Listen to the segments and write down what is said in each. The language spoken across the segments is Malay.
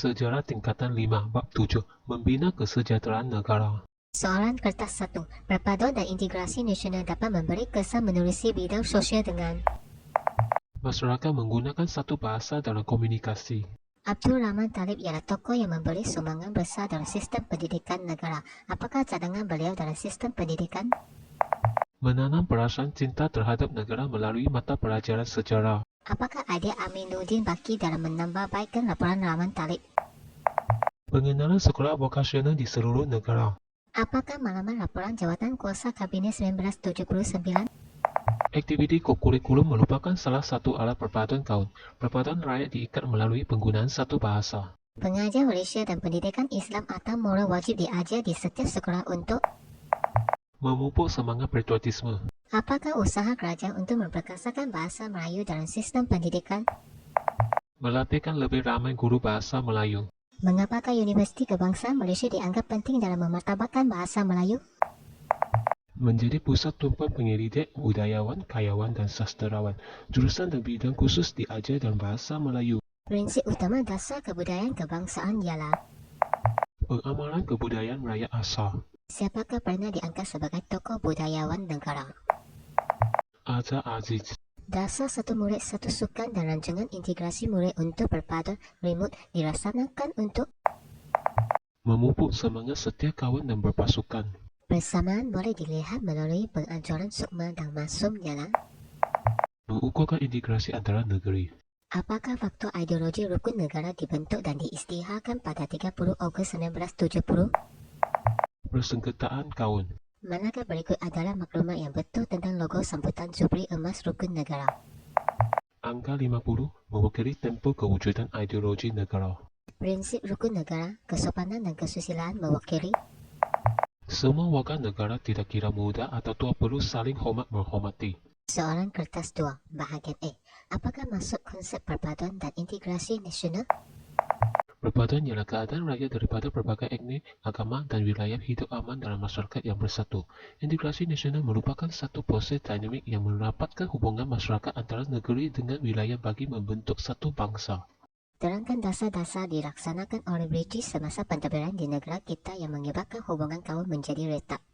Sejarah tingkatan 5, bab 7, membina kesejahteraan negara. Soalan kertas 1. Perpaduan dan integrasi nasional dapat memberi kesan menerusi bidang sosial dengan Masyarakat menggunakan satu bahasa dalam komunikasi. Abdul Rahman Talib ialah tokoh yang memberi sumbangan besar dalam sistem pendidikan negara. Apakah cadangan beliau dalam sistem pendidikan? Menanam perasaan cinta terhadap negara melalui mata pelajaran sejarah. Apakah idea Aminuddin Baki dalam menambahbaikkan laporan Rahman Talib? Pengenalan sekolah vokasional di seluruh negara. Apakah malaman laporan Jawatan Kuasa Kabinet 1979? Aktiviti kurikulum merupakan salah satu alat perpaduan kaum. Perpaduan rakyat diikat melalui penggunaan satu bahasa. Pengajar Malaysia dan pendidikan Islam atau moral wajib diajar di setiap sekolah untuk Memupuk semangat patriotisme. apakah usaha kerajaan untuk memperkasakan bahasa Melayu dalam sistem pendidikan? Melatihkan lebih ramai guru bahasa Melayu. Mengapakah Universiti Kebangsaan Malaysia dianggap penting dalam memartabatkan bahasa Melayu? Menjadi pusat tumpuan penyelidik, budayawan, kayawan dan sastrawan. Jurusan dan bidang khusus diajar dalam bahasa Melayu. Prinsip utama dasar kebudayaan kebangsaan ialah Pengamalan kebudayaan rakyat asal. siapakah pernah diangkat sebagai tokoh budayawan negara? Azhar Aziz. Dasar satu murid satu sukan dan rancangan integrasi murid untuk perpaduan remote dilaksanakan untuk Memupuk semangat setia kawan dan berpasukan. persamaan boleh dilihat melalui penganjuran Sukma dan Masum ialah Mengukuhkan integrasi antara negeri. apakah faktor ideologi rukun negara dibentuk dan diisytiharkan pada 30 Ogos 1970? Persengketaan kawan. Manakah berikut adalah maklumat yang betul tentang logo sambutan Jubli Emas Rukun Negara? Angka 50 mewakili tempo kewujudan ideologi negara. Prinsip rukun negara, kesopanan dan kesusilaan mewakili Semua warga negara tidak kira muda atau tua perlu saling hormat menghormati. soalan kertas 2, bahagian A. Apakah maksud konsep perpaduan dan integrasi nasional? Perpaduan ialah keadaan rakyat daripada berbagai etnik, agama dan wilayah hidup aman dalam masyarakat yang bersatu. Integrasi nasional merupakan satu proses dinamik yang merapatkan hubungan masyarakat antara negeri dengan wilayah bagi membentuk satu bangsa. Terangkan dasar-dasar dilaksanakan oleh British semasa pentadbiran di negara kita yang mengibatkan hubungan kaum menjadi retak.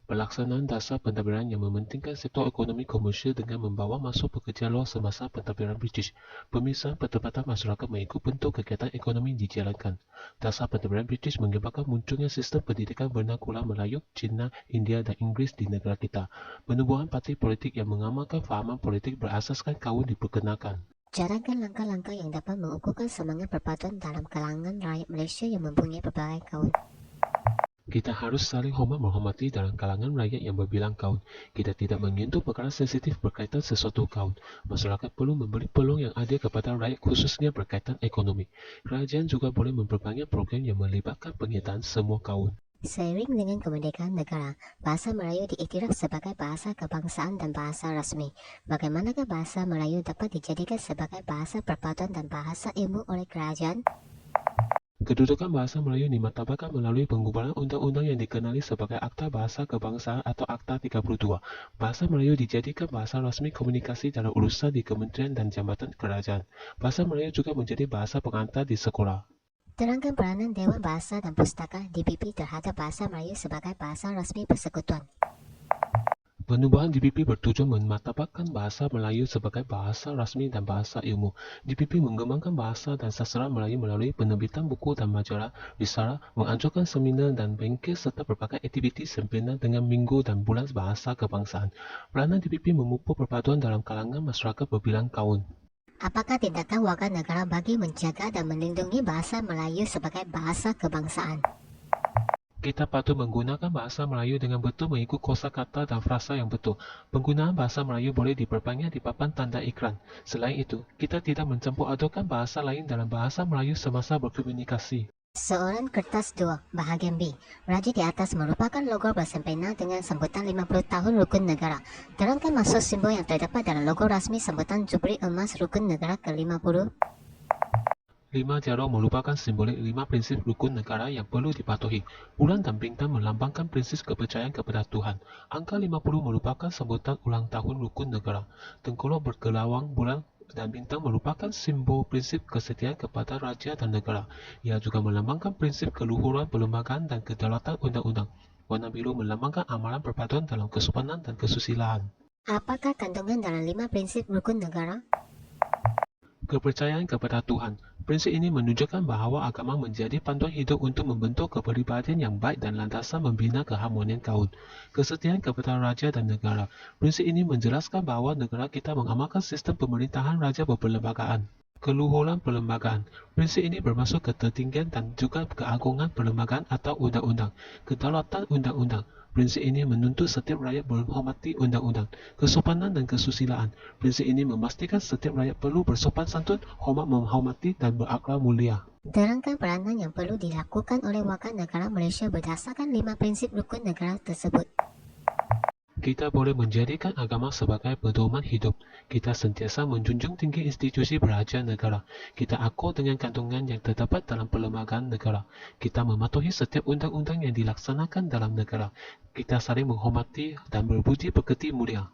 Pelaksanaan dasar pentadbiran yang mementingkan sektor ekonomi komersial dengan membawa masuk pekerja luar semasa pentadbiran British. Pemisahan pertempatan masyarakat mengikut bentuk kegiatan ekonomi dijalankan. Dasar pentadbiran British mengibatkan munculnya sistem pendidikan vernakula Melayu, Cina, India dan Inggeris di negara kita. Penubuhan parti politik yang mengamalkan fahaman politik berasaskan kaum diperkenalkan. Cadangkan langkah-langkah yang dapat mengukuhkan semangat perpaduan dalam kalangan rakyat Malaysia yang mempunyai pelbagai kaum. Kita harus saling hormat menghormati dalam kalangan rakyat yang berbilang kaum. Kita tidak menyentuh perkara sensitif berkaitan sesuatu kaum. Masyarakat perlu memberi peluang yang adil kepada rakyat khususnya berkaitan ekonomi. Kerajaan juga boleh memperbanyak program yang melibatkan penyertaan semua kaum. Seiring dengan kemerdekaan negara, bahasa Melayu diiktiraf sebagai bahasa kebangsaan dan bahasa rasmi. Bagaimanakah bahasa Melayu dapat dijadikan sebagai bahasa perpaduan dan bahasa ilmu oleh kerajaan? Kedudukan bahasa Melayu dimartabatkan melalui pengubahan undang-undang yang dikenali sebagai Akta Bahasa Kebangsaan atau Akta 32. Bahasa Melayu dijadikan bahasa rasmi komunikasi dalam urusan di kementerian dan jabatan kerajaan. Bahasa Melayu juga menjadi bahasa pengantar di sekolah. Terangkan peranan Dewan Bahasa dan Pustaka DBP terhadap bahasa Melayu sebagai bahasa rasmi persekutuan. Penubuhan DBP bertujuan memartabatkan bahasa Melayu sebagai bahasa rasmi dan bahasa ilmu. DBP mengembangkan bahasa dan sastra Melayu melalui penerbitan buku dan majalah, risalah, menganjurkan seminar dan bengkel serta berbagai aktiviti sempena dengan minggu dan bulan bahasa kebangsaan. Peranan DBP memupuk perpaduan dalam kalangan masyarakat berbilang kaum. Apakah tindakan warga negara bagi menjaga dan melindungi bahasa Melayu sebagai bahasa kebangsaan? Kita patut menggunakan bahasa Melayu dengan betul mengikut kosakata dan frasa yang betul. Penggunaan bahasa Melayu boleh diperbanyak di papan tanda iklan. Selain itu, kita tidak mencampur adukan bahasa lain dalam bahasa Melayu semasa berkomunikasi. Soalan kertas 2, bahagian B. Raja di atas merupakan logo bersempena dengan sambutan 50 tahun Rukun Negara. Terangkan maksud simbol yang terdapat dalam logo rasmi sambutan Jubli Emas Rukun Negara ke-50. 5 jarum merupakan simbolik 5 prinsip rukun negara yang perlu dipatuhi. Bulan dan bintang melambangkan prinsip kepercayaan kepada Tuhan. Angka 50 merupakan sambutan ulang tahun rukun negara. Tengkorak berkelawang bulan dan bintang merupakan simbol prinsip kesetiaan kepada raja dan negara. Ia juga melambangkan prinsip keluhuran perlembagaan dan kedaulatan undang-undang. Warna biru melambangkan amalan perpaduan dalam kesopanan dan kesusilaan. Apakah kandungan dalam 5 prinsip rukun negara? Kepercayaan kepada Tuhan. Prinsip ini menunjukkan bahawa agama menjadi panduan hidup untuk membentuk kepribadian yang baik dan landasan membina keharmonian kaum. Kesetiaan kepada raja dan negara. Prinsip ini menjelaskan bahawa negara kita mengamalkan sistem pemerintahan raja berperlembagaan. Keluhuran perlembagaan. Prinsip ini bermaksud ketertinggian dan juga keagungan perlembagaan atau undang-undang. Kedaulatan undang-undang. Prinsip ini menuntut setiap rakyat menghormati undang-undang. Kesopanan dan kesusilaan. Prinsip ini memastikan setiap rakyat perlu bersopan santun, hormat menghormati dan berakhlak mulia. Terangkan peranan yang perlu dilakukan oleh wakil negara Malaysia berdasarkan 5 prinsip rukun negara tersebut. Kita boleh menjadikan agama sebagai pedoman hidup. Kita sentiasa menjunjung tinggi institusi beraja negara. Kita akur dengan kandungan yang terdapat dalam perlembagaan negara. Kita mematuhi setiap undang-undang yang dilaksanakan dalam negara. Kita saling menghormati dan berbudi pekerti mulia.